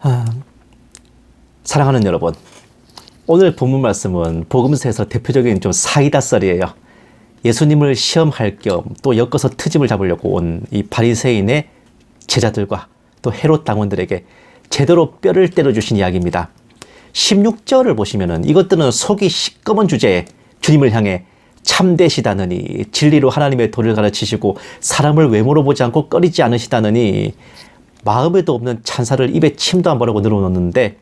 아, 사랑하는 여러분, 오늘 본문 말씀은 복음서에서 대표적인 좀 사이다 썰이에요. 예수님을 시험할 겸 또 엮어서 트집을 잡으려고 온 이 바리새인의 제자들과 또 헤롯 당원들에게 제대로 뼈를 때려주신 이야기입니다. 16절을 보시면은 이것들은 속이 시꺼먼 주제에 주님을 향해 참되시다느니, 진리로 하나님의 도를 가르치시고 사람을 외모로 보지 않고 꺼리지 않으시다느니, 마음에도 없는 찬사를 입에 침도 안 바르고 늘어놓는데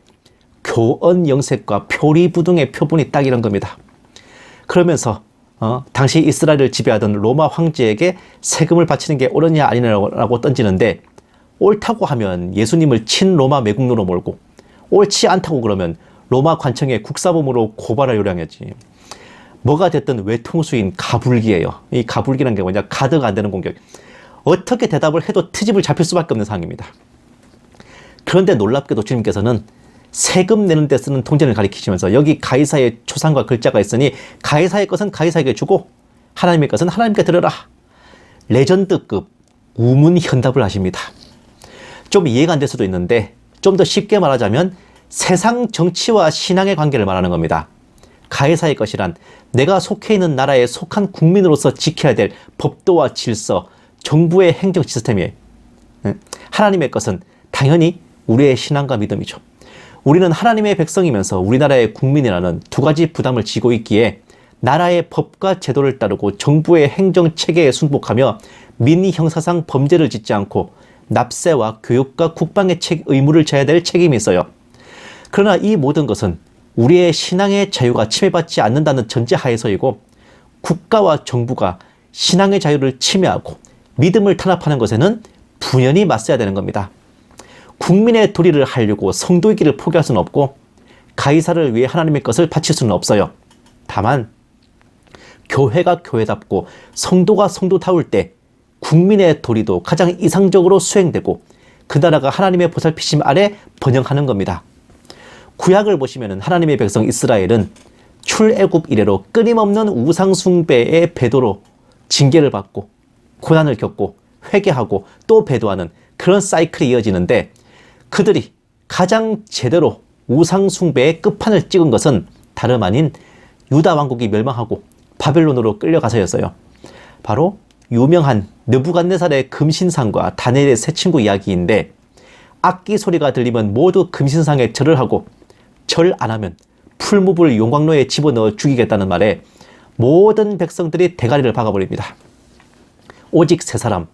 교언 영색과 표리부동의 표본이 딱 이런 겁니다. 그러면서 당시 이스라엘을 지배하던 로마 황제에게 세금을 바치는 게 옳으냐 아니냐라고 던지는데, 옳다고 하면 예수님을 친로마 매국노로 몰고, 옳지 않다고 그러면 로마 관청에 국사범으로 고발할 요량이지. 뭐가 됐든 외통수인 가불기예요. 이 가불기란 게 뭐냐, 가드가 안 되는 공격. 어떻게 대답을 해도 트집을 잡힐 수밖에 없는 상황입니다. 그런데 놀랍게도 주님께서는 세금 내는 데 쓰는 동전을 가리키시면서 여기 가이사의 초상과 글자가 있으니 가이사의 것은 가이사에게 주고 하나님의 것은 하나님께 드려라. 레전드급 우문현답을 하십니다. 좀 이해가 안 될 수도 있는데 좀 더 쉽게 말하자면 세상 정치와 신앙의 관계를 말하는 겁니다. 가이사의 것이란 내가 속해 있는 나라에 속한 국민으로서 지켜야 될 법도와 질서, 정부의 행정 시스템이에요. 하나님의 것은 당연히 우리의 신앙과 믿음이죠. 우리는 하나님의 백성이면서 우리나라의 국민이라는 두 가지 부담을 지고 있기에 나라의 법과 제도를 따르고 정부의 행정 체계에 순복하며 민의 형사상 범죄를 짓지 않고 납세와 교육과 국방의 의무를 져야 될 책임이 있어요. 그러나 이 모든 것은 우리의 신앙의 자유가 침해받지 않는다는 전제하에서이고, 국가와 정부가 신앙의 자유를 침해하고 믿음을 탄압하는 것에는 분연히 맞서야 되는 겁니다. 국민의 도리를 하려고 성도의 길을 포기할 수는 없고 가이사를 위해 하나님의 것을 바칠 수는 없어요. 다만 교회가 교회답고 성도가 성도다울 때 국민의 도리도 가장 이상적으로 수행되고 그 나라가 하나님의 보살피심 아래 번영하는 겁니다. 구약을 보시면 하나님의 백성 이스라엘은 출애굽 이래로 끊임없는 우상 숭배의 배도로 징계를 받고 고난을 겪고 회개하고 또 배도하는 그런 사이클이 이어지는데, 그들이 가장 제대로 우상 숭배의 끝판을 찍은 것은 다름 아닌 유다 왕국이 멸망하고 바벨론으로 끌려가서였어요. 바로 유명한 느부갓네살의 금신상과 다니엘의 세 친구 이야기인데, 악기 소리가 들리면 모두 금신상에 절을 하고 절 안 하면 풀무불 용광로에 집어넣어 죽이겠다는 말에 모든 백성들이 대가리를 박아버립니다. 오직 세 사람,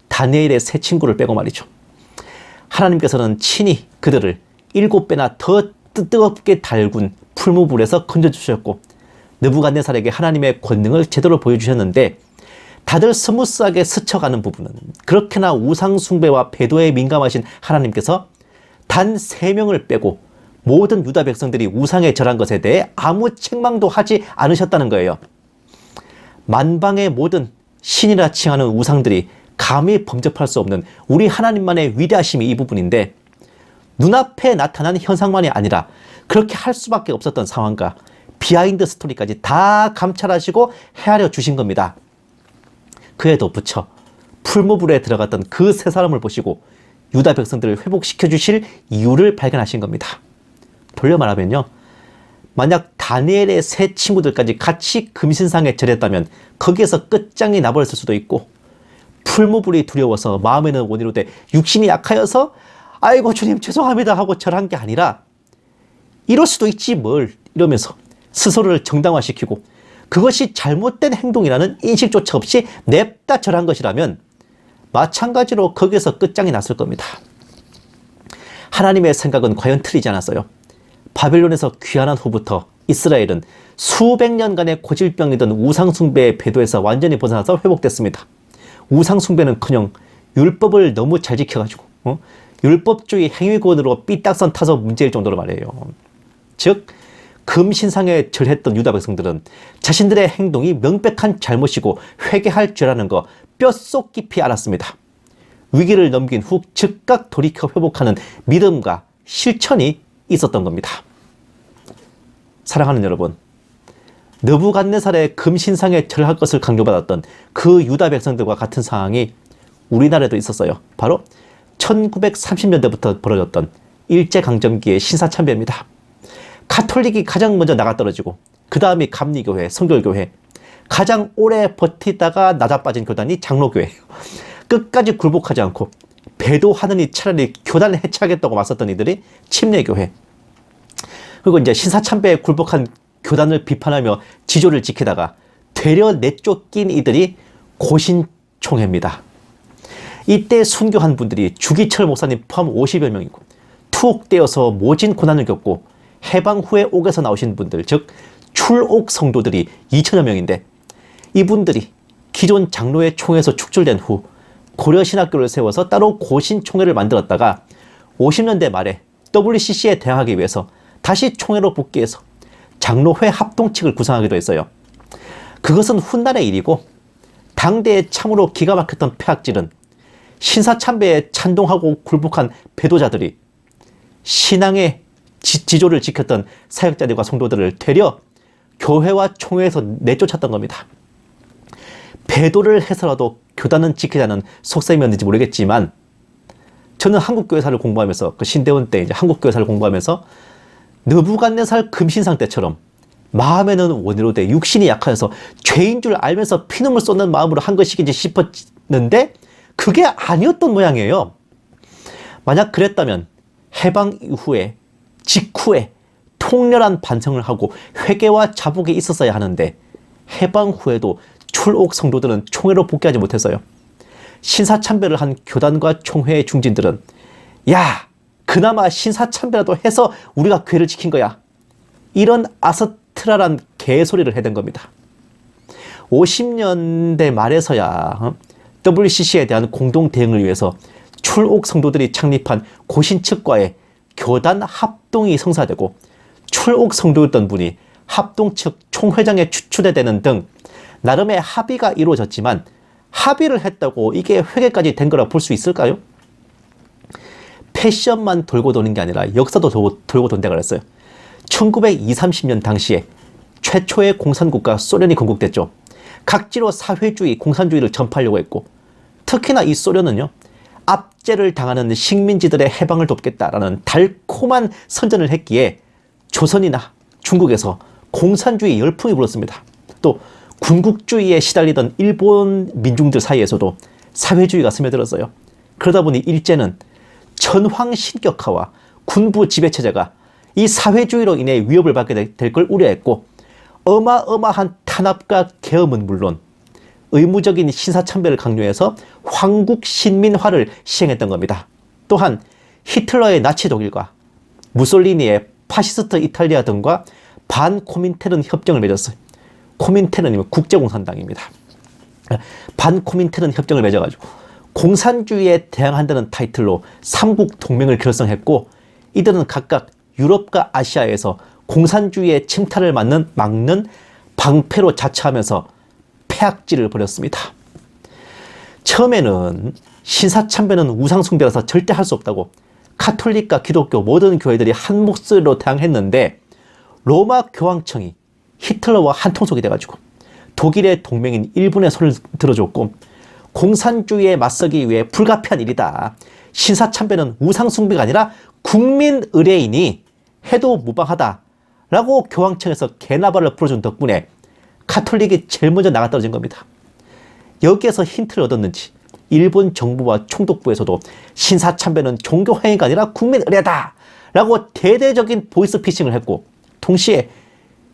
다니엘의 세 친구를 빼고 말이죠. 하나님께서는 친히 그들을 7배나 더 뜨겁게 달군 풀무불에서 건져주셨고 느부갓네살에게 하나님의 권능을 제대로 보여주셨는데, 다들 스무스하게 스쳐가는 부분은 그렇게나 우상 숭배와 배도에 민감하신 하나님께서 단 3명을 빼고 모든 유다 백성들이 우상에 절한 것에 대해 아무 책망도 하지 않으셨다는 거예요. 만방의 모든 신이라 칭하는 우상들이 감히 범접할 수 없는 우리 하나님만의 위대하심이 이 부분인데, 눈앞에 나타난 현상만이 아니라 그렇게 할 수밖에 없었던 상황과 비하인드 스토리까지 다 감찰하시고 헤아려 주신 겁니다. 그에 덧붙여 풀무불에 들어갔던 그 세 사람을 보시고 유다 백성들을 회복시켜 주실 이유를 발견하신 겁니다. 돌려 말하면요, 만약 다니엘의 세 친구들까지 같이 금신상에 절했다면 거기에서 끝장이 나버렸을 수도 있고, 풀무불이 두려워서 마음에는 원이로되 육신이 약하여서 아이고 주님 죄송합니다 하고 절한 게 아니라, 이럴 수도 있지 뭘 이러면서 스스로를 정당화시키고 그것이 잘못된 행동이라는 인식조차 없이 냅다 절한 것이라면 마찬가지로 거기에서 끝장이 났을 겁니다. 하나님의 생각은 과연 틀리지 않았어요. 바벨론에서 귀환한 후부터 이스라엘은 수백 년간의 고질병이던 우상숭배의 배도에서 완전히 벗어나서 회복됐습니다. 우상숭배는커녕 율법을 너무 잘 지켜가지고 율법주의 행위권으로 삐딱선 타서 문제일 정도로 말이에요. 즉 금신상에 절했던 유다 백성들은 자신들의 행동이 명백한 잘못이고 회개할 죄라는 거 뼛속 깊이 알았습니다. 위기를 넘긴 후 즉각 돌이켜 회복하는 믿음과 실천이 있었던 겁니다. 사랑하는 여러분, 느부갓네살의 금신상에 절할 것을 강요받았던 그 유다 백성들과 같은 상황이 우리나라에도 있었어요. 바로 1930년대부터 벌어졌던 일제강점기의 신사참배입니다. 가톨릭이 가장 먼저 나가떨어지고 그 다음이 감리교회, 성결교회, 가장 오래 버티다가 낮아빠진 교단이 장로교회예요. 끝까지 굴복하지 않고 배도하느니 차라리 교단을 해체하겠다고 맞섰던 이들이 침례교회. 그리고 이제 신사참배에 굴복한 교단을 비판하며 지조를 지키다가 되려 내쫓긴 이들이 고신총회입니다. 이때 순교한 분들이 주기철 목사님 포함 50여 명이고 투옥되어서 모진 고난을 겪고 해방 후에 옥에서 나오신 분들, 즉 출옥 성도들이 2천여 명인데 이분들이 기존 장로회 총회에서 축출된 후 고려신학교를 세워서 따로 고신총회를 만들었다가 50년대 말에 WCC에 대항하기 위해서 다시 총회로 복귀해서 장로회 합동측을 구성하기도 했어요. 그것은 훗날의 일이고 당대에 참으로 기가 막혔던 폐악질은 신사참배에 찬동하고 굴복한 배도자들이 신앙의 지조를 지켰던 사역자들과 성도들을 되려 교회와 총회에서 내쫓았던 겁니다. 배도를 해서라도 교단은 지키자는 속셈이었는지 모르겠지만 저는 한국교회사를 공부하면서 그 신대원 때 이제 한국교회사를 공부하면서 느부갓네살 금신상 때처럼 마음에는 원이로되 육신이 약하여서 죄인 줄 알면서 피눈물 쏟는 마음으로 한 것이긴지 싶었는데 그게 아니었던 모양이에요. 만약 그랬다면 해방 이후에 직후에 통렬한 반성을 하고 회개와 자복이 있었어야 하는데 해방 후에도 출옥 성도들은 총회로 복귀하지 못했어요. 신사참배를 한 교단과 총회의 중진들은 야, 그나마 신사참배라도 해서 우리가 교회를 지킨 거야. 이런 아스트라란 개소리를 해댄 겁니다. 50년대 말에서야 WCC에 대한 공동 대응을 위해서 출옥 성도들이 창립한 고신 측과의 교단 합동이 성사되고 출옥 성도였던 분이 합동 측 총회장에 추출되는 등 나름의 합의가 이루어졌지만 합의를 했다고 이게 회계까지 된 거라 볼 수 있을까요? 패션만 돌고 도는 게 아니라 역사도 돌고 돈다 그랬어요. 1920, 30년 당시에 최초의 공산국가 소련이 건국됐죠. 각지로 사회주의, 공산주의를 전파하려고 했고 특히나 이 소련은요. 압제를 당하는 식민지들의 해방을 돕겠다라는 달콤한 선전을 했기에 조선이나 중국에서 공산주의 열풍이 불었습니다. 또 군국주의에 시달리던 일본 민중들 사이에서도 사회주의가 스며들었어요. 그러다 보니 일제는 천황신격화와 군부 지배체제가 이 사회주의로 인해 위협을 받게 될 걸 우려했고 어마어마한 탄압과 계엄은 물론 의무적인 신사참배를 강요해서 황국신민화를 시행했던 겁니다. 또한 히틀러의 나치 독일과 무솔리니의 파시스트 이탈리아 등과 반코민테른 협정을 맺었어요. 코민테른이면 국제공산당입니다. 반코민테른 협정을 맺어가지고 공산주의에 대항한다는 타이틀로 삼국 동맹을 결성했고 이들은 각각 유럽과 아시아에서 공산주의의 침탈을 막는 방패로 자처하면서 폐악질을 벌였습니다. 처음에는 신사참배는 우상숭배라서 절대 할 수 없다고 가톨릭과 기독교 모든 교회들이 한 목소리로 대항했는데 로마 교황청이 히틀러와 한통속이 돼가지고 독일의 동맹인 일본의 손을 들어줬고 공산주의에 맞서기 위해 불가피한 일이다. 신사참배는 우상숭배가 아니라 국민 의례이니 해도 무방하다라고 교황청에서 개나발을 풀어준 덕분에 가톨릭이 제일 먼저 나가떨어진 겁니다. 여기에서 힌트를 얻었는지 일본 정부와 총독부에서도 신사참배는 종교행위가 아니라 국민 의례다 라고 대대적인 보이스피싱을 했고 동시에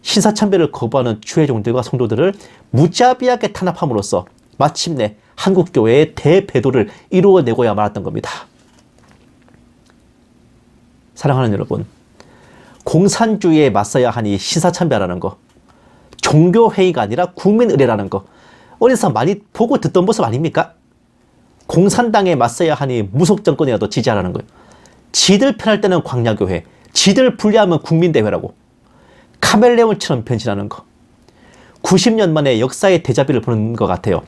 신사참배를 거부하는 주회종들과 성도들을 무자비하게 탄압함으로써 마침내 한국교회의 대배도를 이루어내고야 말았던 겁니다. 사랑하는 여러분, 공산주의에 맞서야 하니 신사참배라는 거, 종교회의가 아니라 국민의례라는 거 어디서 많이 보고 듣던 모습 아닙니까? 공산당에 맞서야 하니 무속정권이라도 지지하라는 거예요. 지들 편할 때는 광야교회, 지들 불리하면 국민대회라고 카멜레온처럼 변신하는 거. 90년 만에 역사의 대자비를 보는 것 같아요.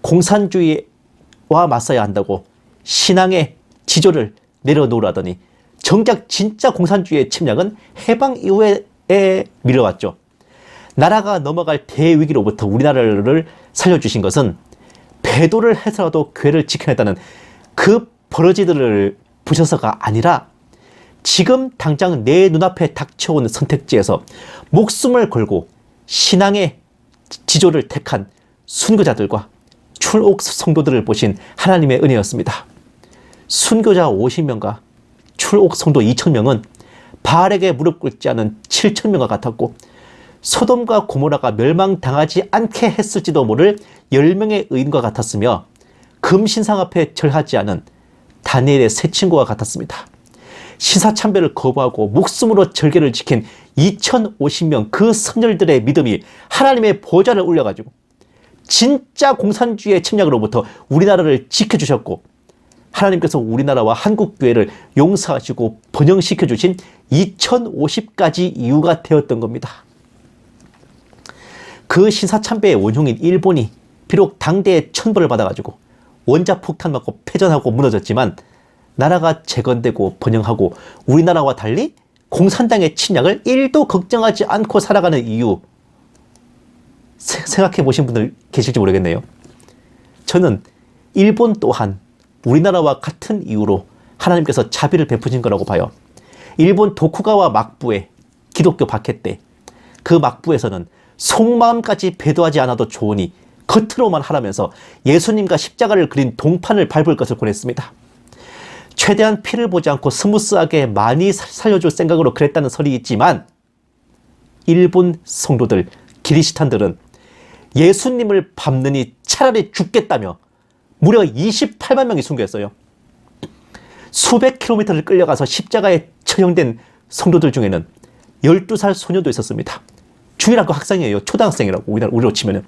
공산주의와 맞서야 한다고 신앙의 지조를 내려놓으라더니 정작 진짜 공산주의의 침략은 해방 이후에 밀려왔죠. 나라가 넘어갈 대위기로부터 우리나라를 살려주신 것은 배도를 해서라도 교회를 지켜냈다는 그 버러지들을 보셔서가 아니라 지금 당장 내 눈앞에 닥쳐온 선택지에서 목숨을 걸고 신앙의 지조를 택한 순교자들과 출옥 성도들을 보신 하나님의 은혜였습니다. 순교자 50명과 출옥 성도 2,000명은 바알에게 무릎 꿇지 않은 7,000명과 같았고, 소돔과 고모라가 멸망당하지 않게 했을지도 모를 10명의 의인과 같았으며, 금신상 앞에 절하지 않은 다니엘의 세 친구와 같았습니다. 신사참배를 거부하고 목숨으로 절개를 지킨 2,050명 그 선열들의 믿음이 하나님의 보좌를 올려가지고 진짜 공산주의의 침략으로부터 우리나라를 지켜주셨고, 하나님께서 우리나라와 한국교회를 용서하시고 번영시켜 주신 2050가지 이유가 되었던 겁니다. 그 신사참배의 원흉인 일본이 비록 당대의 천벌을 받아가지고 원자폭탄 맞고 패전하고 무너졌지만 나라가 재건되고 번영하고 우리나라와 달리 공산당의 침략을 1도 걱정하지 않고 살아가는 이유, 생각해 보신 분들 계실지 모르겠네요. 저는 일본 또한 우리나라와 같은 이유로 하나님께서 자비를 베푸신 거라고 봐요. 일본 도쿠가와 막부의 기독교 박해 때 그 막부에서는 속마음까지 배도하지 않아도 좋으니 겉으로만 하라면서 예수님과 십자가를 그린 동판을 밟을 것을 권했습니다. 최대한 피를 보지 않고 스무스하게 많이 살려줄 생각으로 그랬다는 설이 있지만, 일본 성도들, 기리시탄들은 예수님을 밟느니 차라리 죽겠다며 무려 28만 명이 순교했어요. 수백 킬로미터를 끌려가서 십자가에 처형된 성도들 중에는 12살 소녀도 있었습니다. 중일학교 학생이에요. 초등학생이라고 우리로 치면은.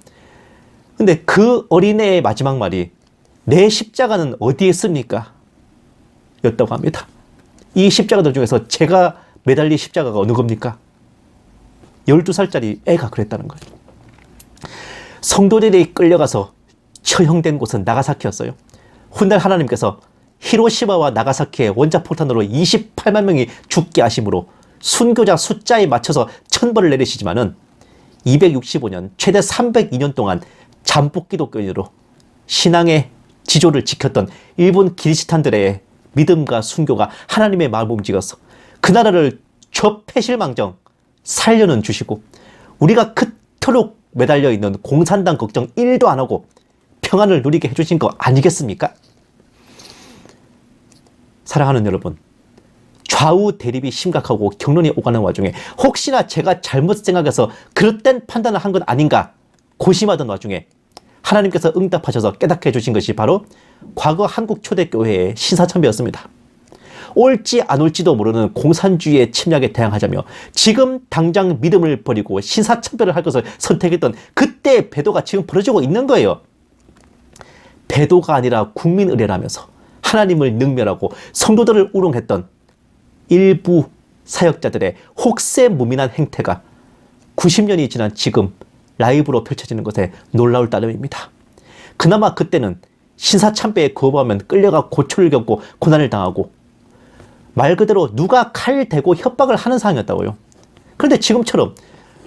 근데 그 어린애의 마지막 말이 내 십자가는 어디에 있습니까? 였다고 합니다. 이 십자가들 중에서 제가 매달린 십자가가 어느 겁니까? 12살짜리 애가 그랬다는 거예요. 성도들이 끌려가서 처형된 곳은 나가사키였어요. 훗날 하나님께서 히로시마와 나가사키의 원자폭탄으로 28만 명이 죽게 하심으로 순교자 숫자에 맞춰서 천벌을 내리시지만은 265년, 최대 302년 동안 잠복 기독교인으로 신앙의 지조를 지켰던 일본 기리스탄들의 믿음과 순교가 하나님의 마음을 움직여서 그 나라를 저패실망정 살려는 주시고, 우리가 그토록 매달려 있는 공산당 걱정 1도 안 하고 평안을 누리게 해주신 거 아니겠습니까? 사랑하는 여러분, 좌우 대립이 심각하고 격론이 오가는 와중에 혹시나 제가 잘못 생각해서 그릇된 판단을 한 건 아닌가 고심하던 와중에 하나님께서 응답하셔서 깨닫게 해주신 것이 바로 과거 한국 초대교회의 신사참배였습니다. 옳지 안 옳지도 모르는 공산주의의 침략에 대항하자며 지금 당장 믿음을 버리고 신사참배를 할 것을 선택했던 그때의 배도가 지금 벌어지고 있는 거예요. 배도가 아니라 국민의례라면서 하나님을 능멸하고 성도들을 우롱했던 일부 사역자들의 혹세무민한 행태가 90년이 지난 지금 라이브로 펼쳐지는 것에 놀라울 따름입니다. 그나마 그때는 신사참배에 거부하면 끌려가 고초를 겪고 고난을 당하고 말 그대로 누가 칼 대고 협박을 하는 상황이었다고요. 그런데 지금처럼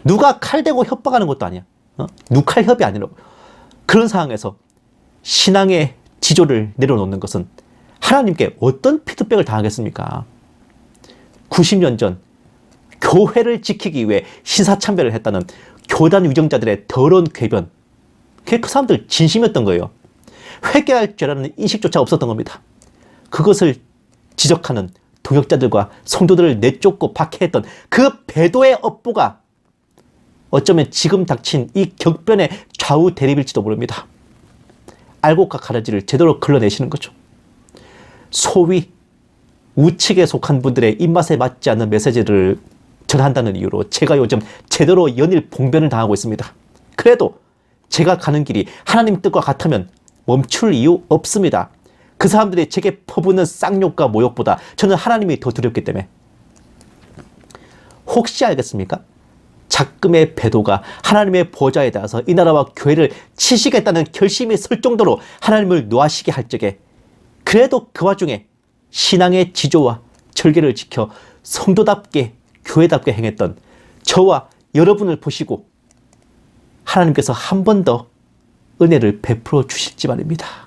누가 칼 대고 협박하는 것도 아니야. 누칼협이 아니라고. 그런 상황에서 신앙의 지조를 내려놓는 것은 하나님께 어떤 피드백을 당하겠습니까? 90년 전 교회를 지키기 위해 신사참배를 했다는 교단 위정자들의 더러운 궤변, 그게 그 사람들 진심이었던 거예요. 회개할 죄라는 인식조차 없었던 겁니다. 그것을 지적하는 동역자들과 성도들을 내쫓고 박해했던 그 배도의 업보가 어쩌면 지금 닥친 이 격변의 좌우 대립일지도 모릅니다. 알곡과 가라지를 제대로 걸러내시는 거죠. 소위 우측에 속한 분들의 입맛에 맞지 않는 메시지를 전한다는 이유로 제가 요즘 제대로 연일 봉변을 당하고 있습니다. 그래도 제가 가는 길이 하나님 뜻과 같으면 멈출 이유 없습니다. 그 사람들이 제게 퍼붓는 쌍욕과 모욕보다 저는 하나님이 더 두렵기 때문에. 혹시 알겠습니까? 작금의 배도가 하나님의 보좌에 닿아서 이 나라와 교회를 치시겠다는 결심이 설 정도로 하나님을 노하시게 할 적에 그래도 그 와중에 신앙의 지조와 절개를 지켜 성도답게 교회답게 행했던 저와 여러분을 보시고 하나님께서 한 번 더 은혜를 베풀어 주실지 말입니다.